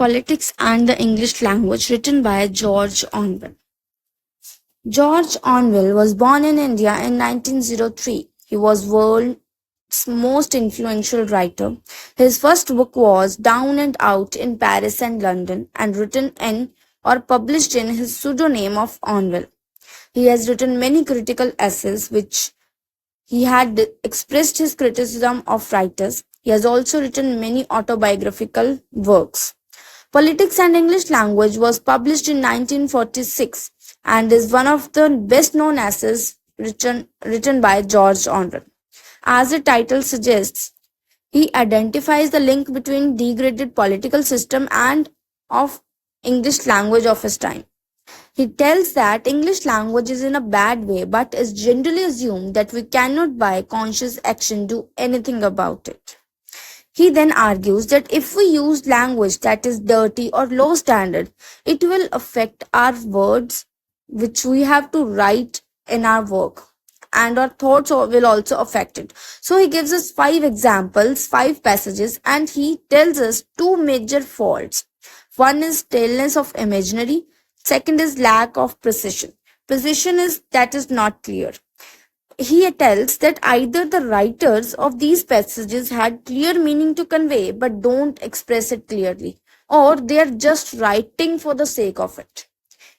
Politics and the English Language, written by George Orwell. George Orwell was born in India in 1903. He was world's most influential writer. His first book was Down and Out in Paris and London and written in or published in his pseudonym of Orwell. He has written many critical essays which he had expressed his criticism of writers. He has also written many autobiographical works. Politics and English Language was published in 1946 and is one of the best known essays written by George Orwell. As the title suggests, he identifies the link between degraded political system and of English language of his time. He tells that English language is in a bad way but is generally assumed that we cannot by conscious action do anything about it. He then argues that if we use language that is dirty or low standard, it will affect our words which we have to write in our work, and our thoughts will also affect it. So he gives us 5 examples, 5 passages, and he tells us 2 major faults. One is staleness of imaginary, second is lack of precision. Precision is that is not clear. He tells that either the writers of these passages had clear meaning to convey but don't express it clearly, or they are just writing for the sake of it.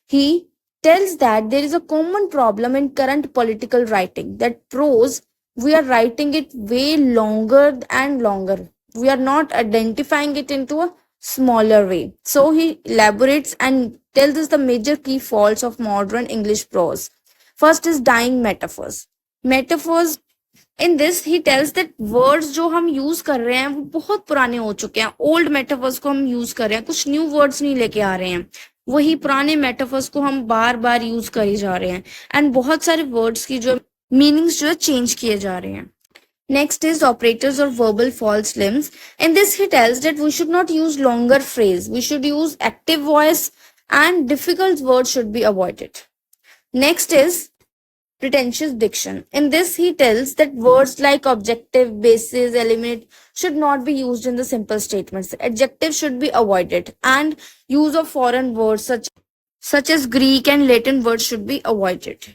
He tells that there is a common problem in current political writing, that prose, we are writing it way longer and longer. We are not identifying it into a smaller way. So he elaborates and tells us the major key faults of modern English prose. First is dying metaphors. Metaphors, in this he tells that words जो हम use कर रहे हैं वो बहुत पुराने हो चुके हैं. ओल्ड मेटाफर्स को हम यूज कर रहे हैं, कुछ न्यू वर्ड्स नहीं लेके आ रहे हैं. वही पुराने मेटाफर्स को हम बार बार यूज करी जा रहे हैं एंड बहुत सारे वर्ड्स की जो मीनिंग्स जो है चेंज किए जा रहे हैं. Next is operators or verbal false limbs. In this he tells that we should not use longer phrase. We should use active voice and difficult words should be avoided. Next is pretentious diction. In this, he tells that words like objective, basis, eliminate should not be used in the simple statements. Adjectives should be avoided, and use of foreign words such as Greek and Latin words should be avoided.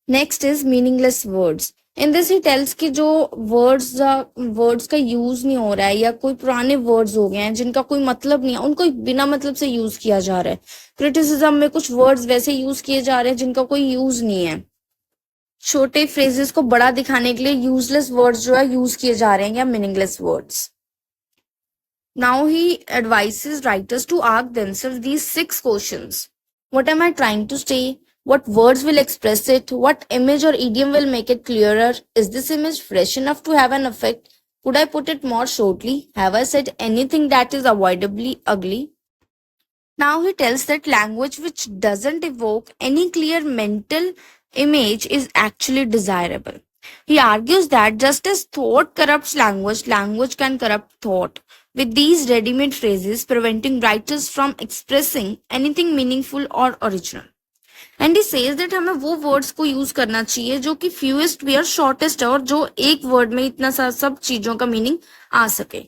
Next is meaningless words. In this he tells कि जो words का use नहीं हो रहा है या कोई पुराने वर्ड्स हो गए हैं जिनका कोई मतलब नहीं है, उनको बिना मतलब से यूज किया जा रहा है. क्रिटिसिज्म में कुछ वर्ड्स वैसे यूज किए जा रहे हैं जिनका कोई यूज नहीं है. छोटे फ्रेजेस को बड़ा दिखाने के लिए यूजलेस वर्ड्स जो है यूज किए जा रहे हैं या meaningless words. Now he advises writers to ask themselves these 6 questions. What am I trying to say? What words will express it? What image or idiom will make it clearer? Is this image fresh enough to have an effect? Could I put it more shortly? Have I said anything that is avoidably ugly? Now he tells that language which doesn't evoke any clear mental image is actually desirable. He argues that just as thought corrupts language, language can corrupt thought, with these ready-made phrases preventing writers from expressing anything meaningful or original. And he says that हमें वो words को use करना चाहिए जो कि fewest वे और shortest है और जो एक वर्ड में इतना सा सब चीजों का मीनिंग आ सके.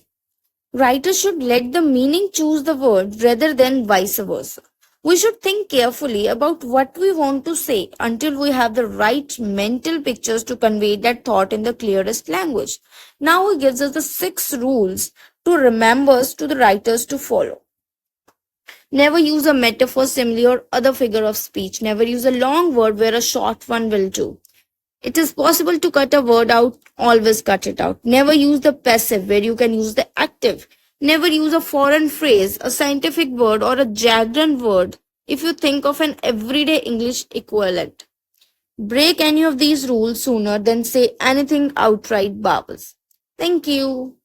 Writers should let the meaning choose the word rather than vice versa. We should think carefully about what we want to say until we have the right mental pictures to convey that thought in the clearest language. Now he gives us the 6 rules to remember to the writers to follow. Never use a metaphor, simile, or other figure of speech. Never use a long word where a short one will do. It is possible to cut a word out, always cut it out. Never use the passive where you can use the active. Never use a foreign phrase, a scientific word, or a jargon word if you think of an everyday English equivalent. Break any of these rules sooner than say anything outright babbles. Thank you.